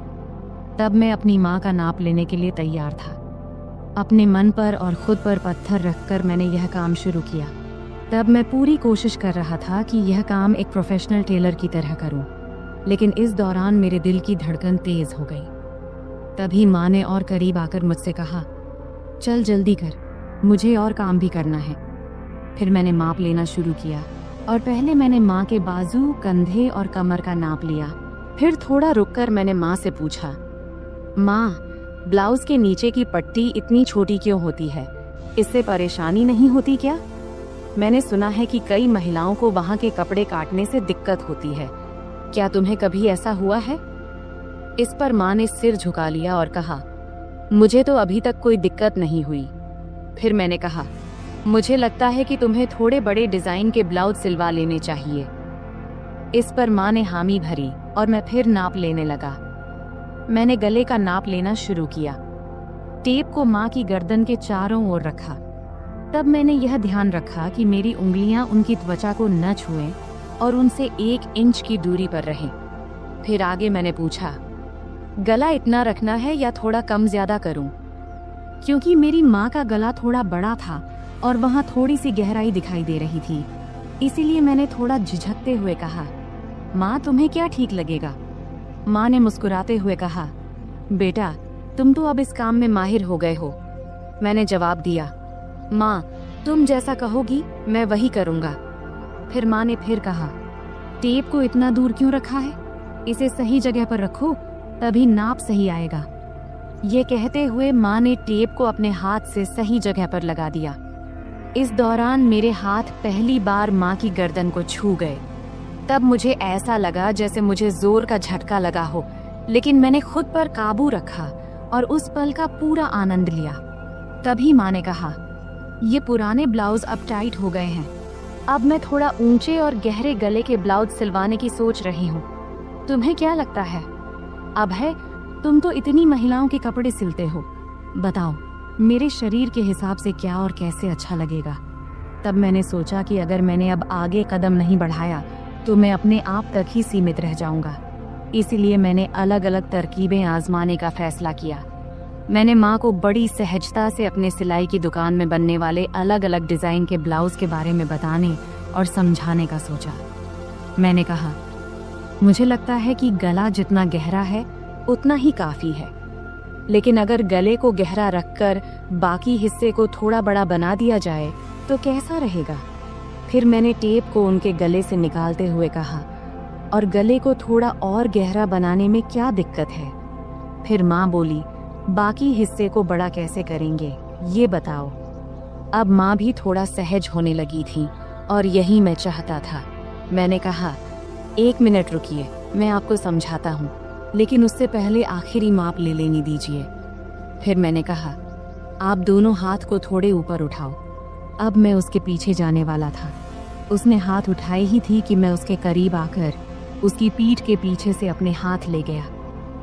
तब मैं अपनी माँ का नाप लेने के लिए तैयार था। अपने मन पर और खुद पर पत्थर रखकर मैंने यह काम शुरू किया। तब मैं पूरी कोशिश कर रहा था कि यह काम एक प्रोफेशनल टेलर की तरह करूं, लेकिन इस दौरान मेरे दिल की धड़कन तेज हो गई। तभी माँ ने और करीब आकर मुझसे कहा, चल जल्दी कर, मुझे और काम भी करना है। फिर मैंने माप लेना शुरू किया और पहले मैंने माँ के बाजू, कंधे और कमर का नाप लिया। फिर थोड़ा रुककर मैंने माँ से पूछा, माँ ब्लाउज के नीचे की पट्टी इतनी छोटी क्यों होती है, इससे परेशानी नहीं होती क्या? मैंने सुना है कि कई महिलाओं को वहाँ के कपड़े काटने से दिक्कत होती है, क्या तुम्हें कभी ऐसा हुआ है? इस पर माँ ने सिर झुका लिया और कहा, मुझे तो अभी तक कोई दिक्कत नहीं हुई। फिर मैंने कहा, मुझे लगता है कि तुम्हें थोड़े बड़े डिजाइन के ब्लाउज सिलवा लेने चाहिए। इस पर माँ ने हामी भरी और मैं फिर नाप लेने लगा। मैंने गले का नाप लेना शुरू किया। टेप को माँ की गर्दन के चारों ओर रखा। तब मैंने यह ध्यान रखा कि मेरी उंगलियां उनकी त्वचा को न छुएं और उनसे 1 इंच की दूरी पर रहें। फिर आगे मैंने पूछा, गला इतना रखना है या थोड़ा कम ज्यादा करूं? क्योंकि मेरी माँ का गला थोड़ा बड़ा था और वहाँ थोड़ी सी गहराई दिखाई दे रही थी, इसीलिए मैंने थोड़ा झिझकते हुए कहा, माँ तुम्हें क्या ठीक लगेगा? माँ ने मुस्कुराते हुए कहा, बेटा तुम तो अब इस काम में माहिर हो गए हो। मैंने जवाब दिया, माँ तुम जैसा कहोगी मैं वही करूँगा। फिर माँ ने फिर कहा, टेप को इतना दूर क्यों रखा है, इसे सही जगह पर रखो तभी नाप सही आएगा। ये कहते हुए माँ ने टेप को अपने हाथ से सही जगह पर लगा दिया। इस दौरान मेरे हाथ पहली बार माँ की गर्दन को छू गए। तब मुझे ऐसा लगा जैसे मुझे जोर का झटका लगा हो, लेकिन मैंने खुद पर काबू रखा और उस पल का पूरा आनंद लिया। तभी माँ ने कहा, ये पुराने ब्लाउज अब टाइट हो गए हैं, अब मैं थोड़ा ऊंचे और गहरे गले के ब्लाउज सिलवाने की सोच रही हूँ। तुम्हें क्या लगता है? अभय तुम तो इतनी महिलाओं के कपड़े सिलते हो, बताओ मेरे शरीर के हिसाब से क्या और कैसे अच्छा लगेगा। तब मैंने सोचा कि अगर मैंने अब आगे कदम नहीं बढ़ाया तो मैं अपने आप तक ही सीमित रह जाऊंगा। इसीलिए मैंने अलग अलग तरकीबें आजमाने का फैसला किया। मैंने माँ को बड़ी सहजता से अपने सिलाई की दुकान में बनने वाले अलग अलग डिजाइन के ब्लाउज के बारे में बताने और समझाने का सोचा। मैंने कहा, मुझे लगता है कि गला जितना गहरा है उतना ही काफी है, लेकिन अगर गले को गहरा रखकर बाकी हिस्से को थोड़ा बड़ा बना दिया जाए तो कैसा रहेगा? फिर मैंने टेप को उनके गले से निकालते हुए कहा, और गले को थोड़ा और गहरा बनाने में क्या दिक्कत है? फिर माँ बोली, बाकी हिस्से को बड़ा कैसे करेंगे ये बताओ। अब माँ भी थोड़ा सहज होने लगी थी और यही मैं चाहता था। मैंने कहा, 1 मिनट रुकिए, मैं आपको समझाता हूँ, लेकिन उससे पहले आखिरी माप ले लेने दीजिए। फिर मैंने कहा, आप दोनों हाथ को थोड़े ऊपर उठाओ। अब मैं उसके पीछे जाने वाला था। उसने हाथ उठाए ही थी कि मैं उसके करीब आकर उसकी पीठ के पीछे से अपने हाथ ले गया।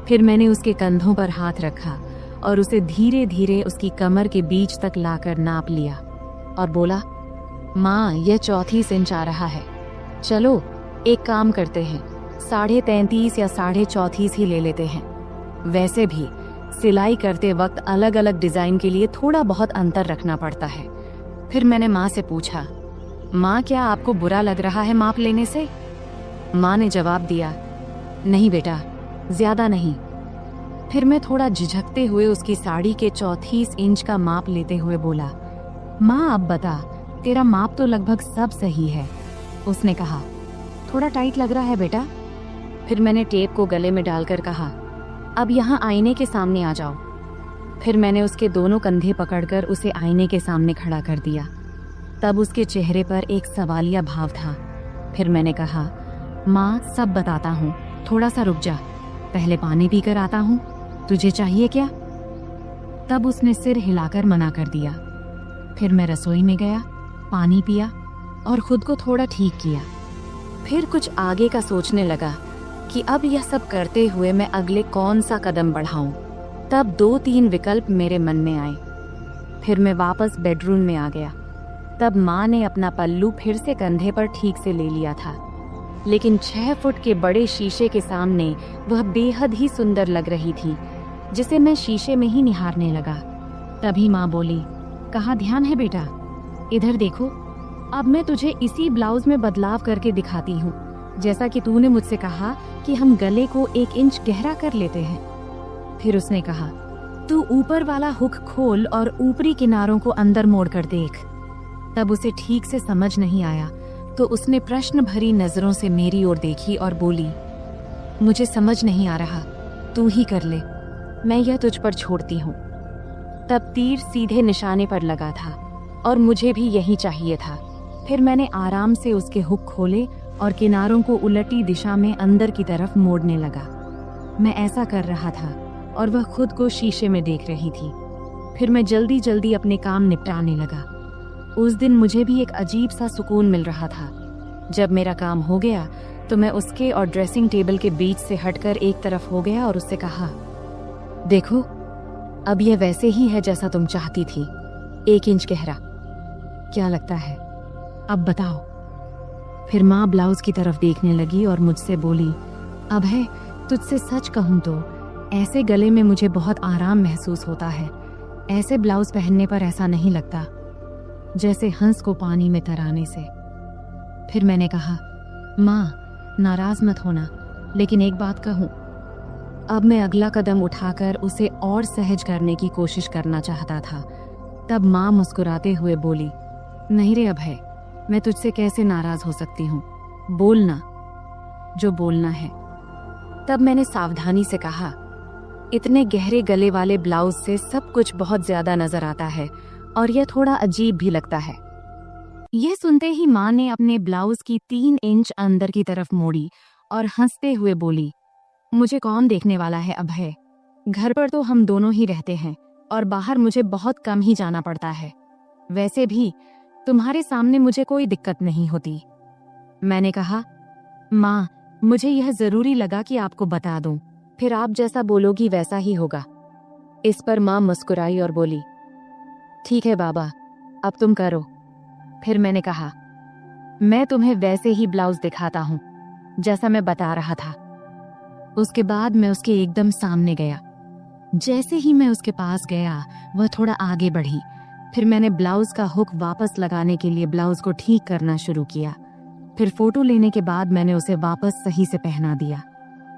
फिर मैंने उसके कंधों पर हाथ रखा और उसे धीरे धीरे उसकी कमर के बीच तक लाकर नाप लिया और बोला, माँ, यह 34 इंच आ रहा है। चलो एक काम करते हैं, 33.5 या 34.5 ही ले लेते हैं। वैसे भी सिलाई करते वक्त अलग अलग डिजाइन के लिए थोड़ा बहुत अंतर रखना पड़ता है। फिर मैंने माँ से पूछा, माँ, क्या आपको बुरा लग रहा है माप लेने से? माँ ने जवाब दिया, नहीं बेटा, ज्यादा नहीं। फिर मैं थोड़ा झिझकते हुए उसकी साड़ी के 34 इंच का माप लेते हुए बोला, माँ अब बता, तेरा माप तो लगभग सब सही है। उसने कहा, थोड़ा टाइट लग रहा है बेटा। फिर मैंने टेप को गले में डालकर कहा, अब यहाँ आईने के सामने आ जाओ। फिर मैंने उसके दोनों कंधे पकड़कर उसे आईने के सामने खड़ा कर दिया। तब उसके चेहरे पर एक सवालिया भाव था। फिर मैंने कहा, माँ, सब बताता हूँ, थोड़ा सा रुक जा, पहले पानी पीकर आता हूँ, तुझे चाहिए क्या? तब उसने सिर हिलाकर मना कर दिया। फिर मैं रसोई में गया, पानी पिया और खुद को थोड़ा ठीक किया। फिर कुछ आगे का सोचने लगा कि अब यह सब करते हुए मैं अगले कौन सा कदम बढ़ाऊं। तब 2-3 विकल्प मेरे मन में आए। फिर मैं वापस बेडरूम में आ गया। तब माँ ने अपना पल्लू फिर से कंधे पर ठीक से ले लिया था, लेकिन 6 फुट के बड़े शीशे के सामने वह बेहद ही सुंदर लग रही थी, जिसे मैं शीशे में ही निहारने लगा। तभी माँ बोली, कहाँ ध्यान है बेटा, इधर देखो, अब मैं तुझे इसी ब्लाउज में बदलाव करके दिखाती हूँ, जैसा कि तूने मुझसे कहा कि हम गले को 1 इंच गहरा कर लेते हैं। फिर उसने कहा, तू ऊपर वाला हुक खोल और ऊपरी किनारों को अंदर मोड़ कर देख। तब उसे ठीक से समझ नहीं आया, तो उसने प्रश्न भरी नजरों से मेरी ओर देखी और बोली, मुझे समझ नहीं आ रहा, तू ही कर ले, मैं यह तुझ पर छोड़ती हूँ। तब तीर सीधे निशाने पर लगा था और मुझे भी यही चाहिए था। फिर मैंने आराम से उसके हुक खोले और किनारों को उलटी दिशा में अंदर की तरफ मोड़ने लगा। मैं ऐसा कर रहा था और वह खुद को शीशे में देख रही थी। फिर मैं जल्दी जल्दी अपने काम निपटाने लगा। उस दिन मुझे भी एक अजीब सा सुकून मिल रहा था। जब मेरा काम हो गया तो मैं उसके और ड्रेसिंग टेबल के बीच से हटकर एक तरफ हो गया और उससे कहा, देखो, अब यह वैसे ही है जैसा तुम चाहती थी, 1 इंच गहरा। क्या लगता है, अब बताओ। फिर माँ ब्लाउज की तरफ देखने लगी और मुझसे बोली, अब है, तुझसे सच कहूँ तो ऐसे गले में मुझे बहुत आराम महसूस होता है। ऐसे ब्लाउज पहनने पर ऐसा नहीं लगता जैसे हंस को पानी में तराने से। फिर मैंने कहा, माँ, नाराज मत होना, लेकिन एक बात कहूँ। अब मैं अगला कदम उठाकर उसे और सहज करने की कोशिश करना चाहता था। तब माँ मुस्कुराते हुए बोली, नहीं रे अभय, मैं तुझसे कैसे नाराज हो सकती हूँ, बोलना जो बोलना है। तब मैंने सावधानी से कहा, इतने गहरे गले वाले ब्लाउज से सब कुछ बहुत ज्यादा नजर आता है और यह थोड़ा अजीब भी लगता है। यह सुनते ही माँ ने अपने ब्लाउज की 3 इंच अंदर की तरफ मोड़ी और हंसते हुए बोली, मुझे कौन देखने वाला है अभय, घर पर तो हम दोनों ही रहते हैं और बाहर मुझे बहुत कम ही जाना पड़ता है। वैसे भी तुम्हारे सामने मुझे कोई दिक्कत नहीं होती। मैंने कहा, माँ, मुझे यह जरूरी लगा कि आपको बता दूं, फिर आप जैसा बोलोगी वैसा ही होगा। इस पर माँ मुस्कुराई और बोली, ठीक है बाबा, अब तुम करो। फिर मैंने कहा, मैं तुम्हें वैसे ही ब्लाउज दिखाता हूँ जैसा मैं बता रहा था। उसके बाद मैं उसके एकदम सामने गया। जैसे ही मैं उसके पास गया, वह थोड़ा आगे बढ़ी। फिर मैंने ब्लाउज का हुक वापस लगाने के लिए ब्लाउज को ठीक करना शुरू किया। फिर फोटो लेने के बाद मैंने उसे वापस सही से पहना दिया।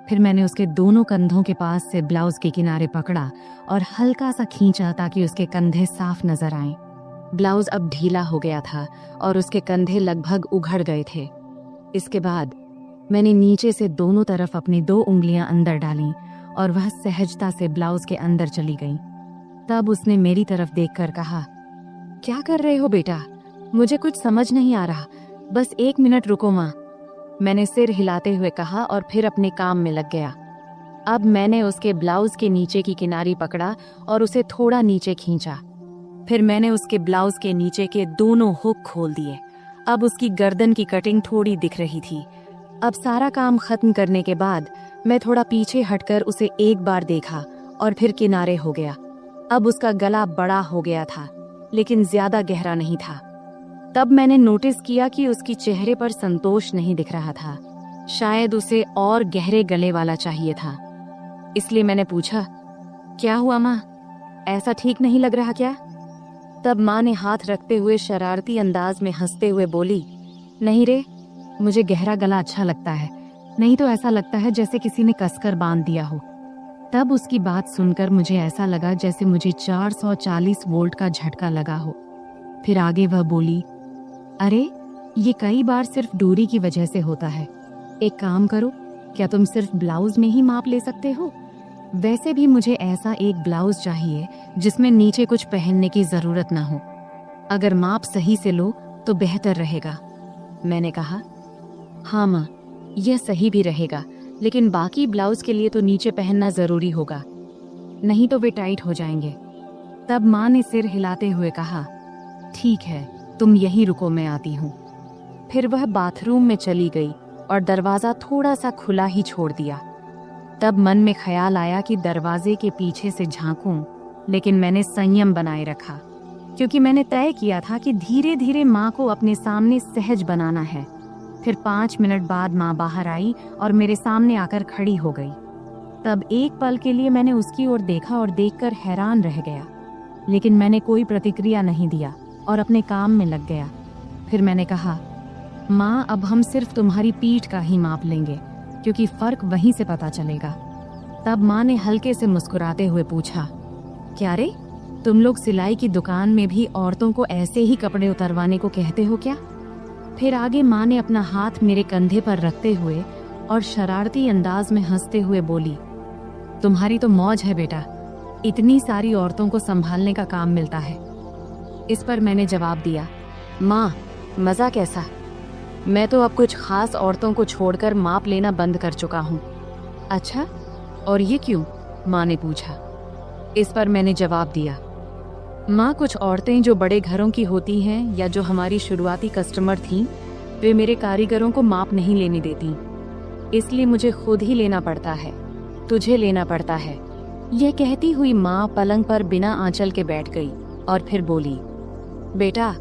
फिर मैंने उसके दोनों कंधों के पास से ब्लाउज के किनारे पकड़ा और हल्का सा खींचा ताकि उसके कंधे साफ नजर आएं। ब्लाउज अब ढीला हो गया था और उसके कंधे लगभग उघड़ गए थे। इसके बाद मैंने नीचे से दोनों तरफ अपनी 2 उंगलियां अंदर डालीं और वह सहजता से ब्लाउज के अंदर चली गई। तब उसने मेरी तरफ देखकर कहा, क्या कर रहे हो बेटा, मुझे कुछ समझ नहीं आ रहा, बस 1 मिनट रुको माँ। मैंने सिर हिलाते हुए कहा और फिर अपने काम में लग गया। अब मैंने उसके ब्लाउज के नीचे की किनारी पकड़ा और उसे थोड़ा नीचे खींचा। फिर मैंने उसके ब्लाउज के नीचे के दोनों हुक खोल दिए अब उसकी गर्दन की कटिंग थोड़ी दिख रही थी। अब सारा काम खत्म करने के बाद मैं थोड़ा पीछे हटकर उसे एक बार देखा और फिर किनारे हो गया। अब उसका गला बड़ा हो गया था, लेकिन ज्यादा गहरा नहीं था। तब मैंने नोटिस किया कि उसकी चेहरे पर संतोष नहीं दिख रहा था। शायद उसे और गहरे गले वाला चाहिए था। इसलिए मैंने पूछा, क्या हुआ माँ, ऐसा ठीक नहीं लग रहा क्या? तब माँ ने हाथ रखते हुए शरारती अंदाज में हंसते हुए बोली, नहीं रे, मुझे गहरा गला अच्छा लगता है, नहीं तो ऐसा लगता है जैसे किसी ने कसकर बांध दिया हो। तब उसकी बात सुनकर मुझे ऐसा लगा जैसे मुझे 440 वोल्ट का झटका लगा हो। फिर आगे वह बोली, अरे ये कई बार सिर्फ दूरी की वजह से होता है। एक काम करो, क्या तुम सिर्फ ब्लाउज में ही माप ले सकते हो? वैसे भी मुझे ऐसा एक ब्लाउज चाहिए जिसमें नीचे कुछ पहनने की जरूरत ना हो। अगर माप सही से लो तो बेहतर रहेगा। मैंने कहा, हाँ माँ, यह सही भी रहेगा, लेकिन बाकी ब्लाउज के लिए तो नीचे पहनना जरूरी होगा, नहीं तो वे टाइट हो जाएंगे। तब माँ ने सिर हिलाते हुए कहा, ठीक है, तुम यहीं रुको, मैं आती हूँ। फिर वह बाथरूम में चली गई और दरवाजा थोड़ा सा खुला ही छोड़ दिया। तब मन में ख्याल आया कि दरवाजे के पीछे से झांकूं, लेकिन मैंने संयम बनाए रखा, क्योंकि मैंने तय किया था कि धीरे धीरे माँ को अपने सामने सहज बनाना है। फिर 5 मिनट बाद माँ बाहर आई और मेरे सामने आकर खड़ी हो गई। तब एक पल के लिए मैंने उसकी ओर देखा और देखकर हैरान रह गया, लेकिन मैंने कोई प्रतिक्रिया नहीं दिया और अपने काम में लग गया। फिर मैंने कहा, माँ, अब हम सिर्फ तुम्हारी पीठ का ही माप लेंगे, क्योंकि फर्क वहीं से पता चलेगा। तब माँ ने हल्के से मुस्कुराते हुए पूछा, क्या रे, तुम लोग सिलाई की दुकान में भी औरतों को ऐसे ही कपड़े उतरवाने को कहते हो क्या? फिर आगे माँ ने अपना हाथ मेरे कंधे पर रखते हुए और शरारती अंदाज में हंसते हुए बोली, तुम्हारी तो मौज है बेटा, इतनी सारी औरतों को संभालने का काम मिलता है। इस पर मैंने जवाब दिया, माँ, मजा कैसा? मैं तो अब कुछ खास औरतों को छोड़कर माप लेना बंद कर चुका हूँ। अच्छा, और ये क्यों? माँ ने पूछा। इस पर मैंने जवाब दिया, माँ, कुछ औरतें जो बड़े घरों की होती हैं या जो हमारी शुरुआती कस्टमर थीं, वे मेरे कारीगरों को माप नहीं लेने देती, इसलिए मुझे खुद ही लेना पड़ता है, तुझे लेना पड़ता है। यह कहती हुई माँ पलंग पर बिना आंचल के बैठ गई और फिर बोली, बेटा,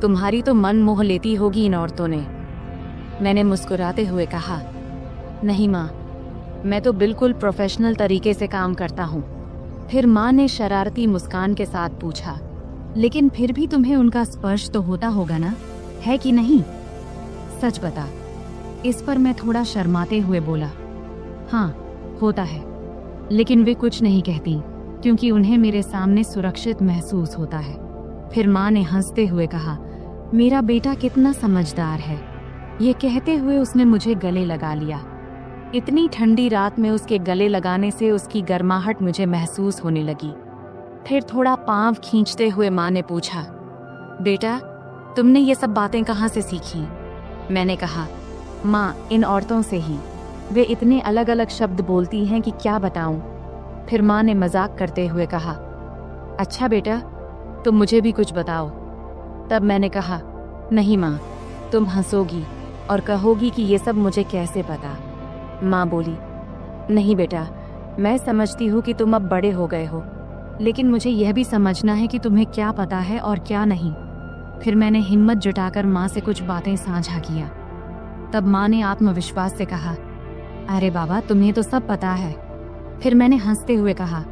तुम्हारी तो मन मोह लेती होगी इन औरतों ने। मैंने मुस्कुराते हुए कहा, नहीं माँ, मैं तो बिल्कुल प्रोफेशनल तरीके से काम करता हूँ। फिर माँ ने शरारती मुस्कान के साथ पूछा, लेकिन फिर भी तुम्हें उनका स्पर्श तो होता होगा ना, है कि नहीं? सच बता। इस पर मैं थोड़ा शर्माते हुए बोला, हाँ, होता है, लेकिन वे कुछ नहीं कहती, क्योंकि उन्हें मेरे सामने सुरक्षित महसूस होता है। फिर माँ ने हंसते हुए कहा, मेरा बेटा कितना समझदार है। ये कहते हुए उसने मुझे गले लगा लिया। इतनी ठंडी रात में उसके गले लगाने से उसकी गर्माहट मुझे महसूस होने लगी। फिर थोड़ा पांव खींचते हुए माँ ने पूछा, बेटा, तुमने ये सब बातें कहाँ से सीखी? मैंने कहा, माँ, इन औरतों से ही। वे इतने अलग अलग शब्द बोलती हैं कि क्या बताऊं। फिर माँ ने मजाक करते हुए कहा, अच्छा बेटा, तुम मुझे भी कुछ बताओ। तब मैंने कहा, नहीं माँ, तुम हंसोगी और कहोगी कि ये सब मुझे कैसे पता। माँ बोली, नहीं बेटा, मैं समझती हूँ कि तुम अब बड़े हो गए हो, लेकिन मुझे यह भी समझना है कि तुम्हें क्या पता है और क्या नहीं। फिर मैंने हिम्मत जुटाकर माँ से कुछ बातें साझा किया। तब माँ ने आत्मविश्वास से कहा, अरे बाबा, तुम्हें तो सब पता है। फिर मैंने हंसते हुए कहा,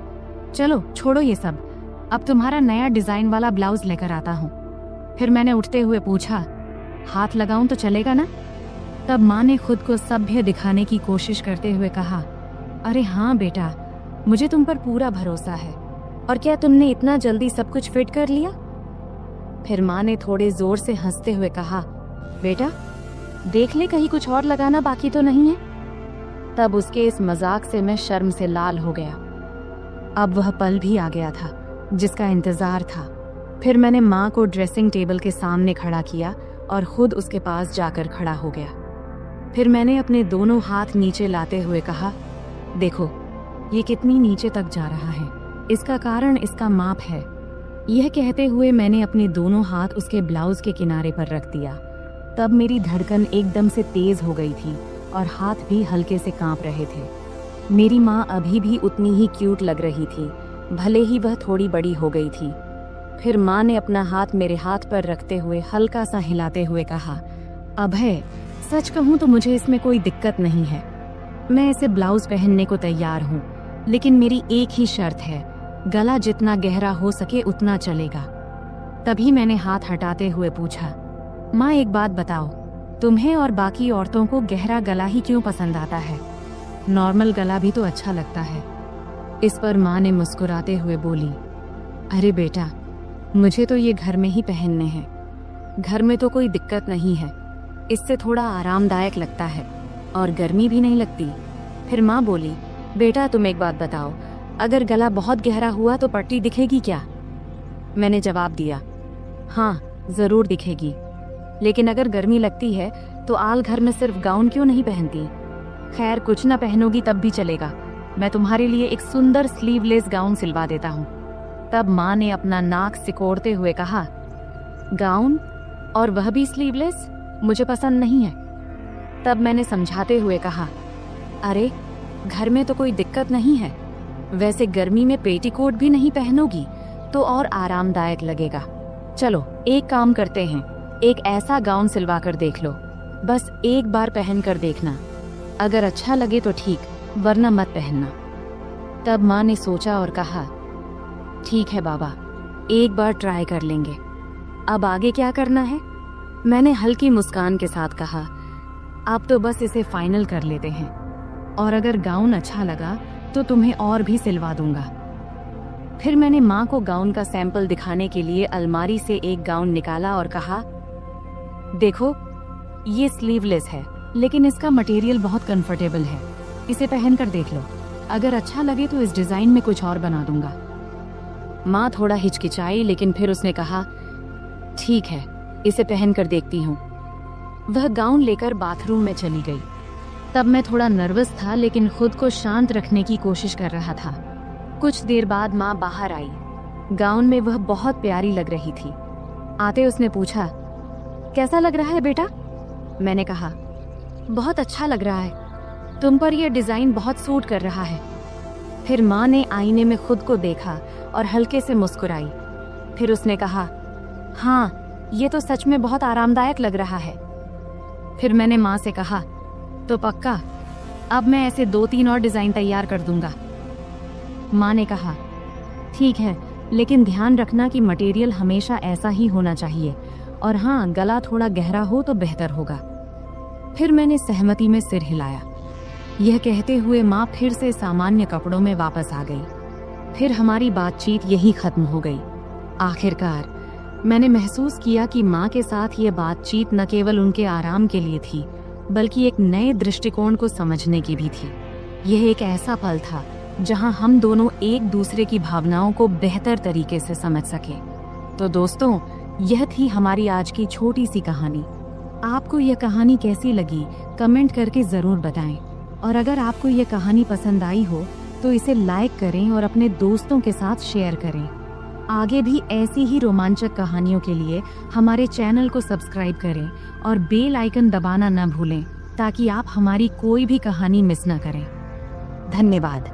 चलो छोड़ो ये सब, अब तुम्हारा नया डिजाइन वाला ब्लाउज लेकर आता हूँ। फिर मैंने उठते हुए पूछा, हाथ लगाऊं तो चलेगा ना? तब माँ ने खुद को सभ्य दिखाने की कोशिश करते हुए कहा, अरे हाँ बेटा, मुझे तुम पर पूरा भरोसा है। और क्या तुमने इतना जल्दी सब कुछ फिट कर लिया? फिर माँ ने थोड़े जोर से हंसते हुए कहा, बेटा देख ले, कहीं कुछ और लगाना बाकी तो नहीं है। तब उसके इस मजाक से मैं शर्म से लाल हो गया। अब वह पल भी आ गया था जिसका इंतजार था। फिर मैंने माँ को ड्रेसिंग टेबल के सामने खड़ा किया और खुद उसके पास जाकर खड़ा हो गया। फिर मैंने अपने दोनों हाथ नीचे लाते हुए कहा, देखो ये कितनी नीचे तक जा रहा है, इसका कारण इसका माप है। यह कहते हुए मैंने अपने दोनों हाथ उसके ब्लाउज के किनारे पर रख दिया तब मेरी धड़कन एकदम से तेज हो गई थी और हाथ भी हल्के से कांप रहे थे। मेरी माँ अभी भी उतनी ही क्यूट लग रही थी, भले ही वह थोड़ी बड़ी हो गई थी। फिर माँ ने अपना हाथ मेरे हाथ पर रखते हुए हल्का सा हिलाते हुए कहा, अभय, सच कहूँ तो मुझे इसमें कोई दिक्कत नहीं है। मैं इसे ब्लाउज पहनने को तैयार हूँ, लेकिन मेरी एक ही शर्त है, गला जितना गहरा हो सके उतना चलेगा। तभी मैंने हाथ हटाते हुए पूछा, माँ एक बात बताओ, तुम्हें और बाकी औरतों को गहरा गला ही क्यों पसंद आता है? नॉर्मल गला भी तो अच्छा लगता है। इस पर माँ ने मुस्कुराते हुए बोली, अरे बेटा, मुझे तो ये घर में ही पहनने हैं। घर में तो कोई दिक्कत नहीं है, इससे थोड़ा आरामदायक लगता है और गर्मी भी नहीं लगती। फिर माँ बोली, बेटा तुम एक बात बताओ, अगर गला बहुत गहरा हुआ तो पट्टी दिखेगी क्या? मैंने जवाब दिया, हाँ जरूर दिखेगी, लेकिन अगर गर्मी लगती है तो आल घर में सिर्फ गाउन क्यों नहीं पहनती? खैर कुछ ना पहनोगी तब भी चलेगा, मैं तुम्हारे लिए एक सुंदर स्लीवलेस गाउन सिलवा देता हूँ। तब माँ ने अपना नाक सिकोड़ते हुए कहा, गाउन और वह भी स्लीवलेस? मुझे पसंद नहीं है। तब मैंने समझाते हुए कहा, अरे घर में तो कोई दिक्कत नहीं है, वैसे गर्मी में पेटीकोट भी नहीं पहनोगी तो और आरामदायक लगेगा। चलो एक काम करते हैं, एक ऐसा गाउन सिलवा कर देख लो, बस एक बार पहन कर देखना, अगर अच्छा लगे तो ठीक, वरना मत पहनना। तब माँ ने सोचा और कहा, ठीक है बाबा, एक बार ट्राई कर लेंगे, अब आगे क्या करना है? मैंने हल्की मुस्कान के साथ कहा, अब तो बस इसे फाइनल कर लेते हैं, और अगर गाउन अच्छा लगा तो तुम्हें और भी सिलवा दूंगा। फिर मैंने माँ को गाउन का सैंपल दिखाने के लिए अलमारी से एक गाउन निकाला और कहा, देखो ये स्लीवलेस है, लेकिन इसका मटेरियल बहुत कंफर्टेबल है, इसे पहन कर देख लो, अगर अच्छा लगे तो इस डिजाइन में कुछ और बना दूंगा। माँ थोड़ा हिचकिचाई, लेकिन फिर उसने कहा, ठीक है, इसे पहन कर देखती हूँ। वह गाउन लेकर बाथरूम में चली गई। तब मैं थोड़ा नर्वस था, लेकिन खुद को शांत रखने की कोशिश कर रहा था। कुछ देर बाद माँ बाहर आई। गाउन में वह बहुत प्यारी लग रही थी। आते उसने पूछा, कैसा लग रहा है बेटा? मैंने कहा, बहुत अच्छा लग रहा है, तुम पर यह डिजाइन बहुत सूट कर रहा है। फिर माँ ने आईने में खुद को देखा और हल्के से मुस्कुराई। फिर उसने कहा, हाँ ये तो सच में बहुत आरामदायक लग रहा है। फिर मैंने माँ से कहा, तो पक्का, अब मैं ऐसे 2-3 और डिजाइन तैयार कर दूंगा। माँ ने कहा, ठीक है, लेकिन ध्यान रखना कि मटेरियल हमेशा ऐसा ही होना चाहिए, और हाँ गला थोड़ा गहरा हो तो बेहतर होगा। फिर मैंने सहमति में सिर हिलाया। यह कहते हुए माँ फिर से सामान्य कपड़ों में वापस आ गई। फिर हमारी बातचीत यही खत्म हो गई। आखिरकार मैंने महसूस किया कि माँ के साथ ये बातचीत न केवल उनके आराम के लिए थी, बल्कि एक नए दृष्टिकोण को समझने की भी थी। यह एक ऐसा पल था जहां हम दोनों एक दूसरे की भावनाओं को बेहतर तरीके से समझ सके। तो दोस्तों, यह थी हमारी आज की छोटी सी कहानी। आपको यह कहानी कैसी लगी कमेंट करके जरूर बताएं, और अगर आपको यह कहानी पसंद आई हो तो इसे लाइक करें और अपने दोस्तों के साथ शेयर करें। आगे भी ऐसी ही रोमांचक कहानियों के लिए हमारे चैनल को सब्सक्राइब करें और बेल आइकन दबाना न भूलें, ताकि आप हमारी कोई भी कहानी मिस न करें। धन्यवाद।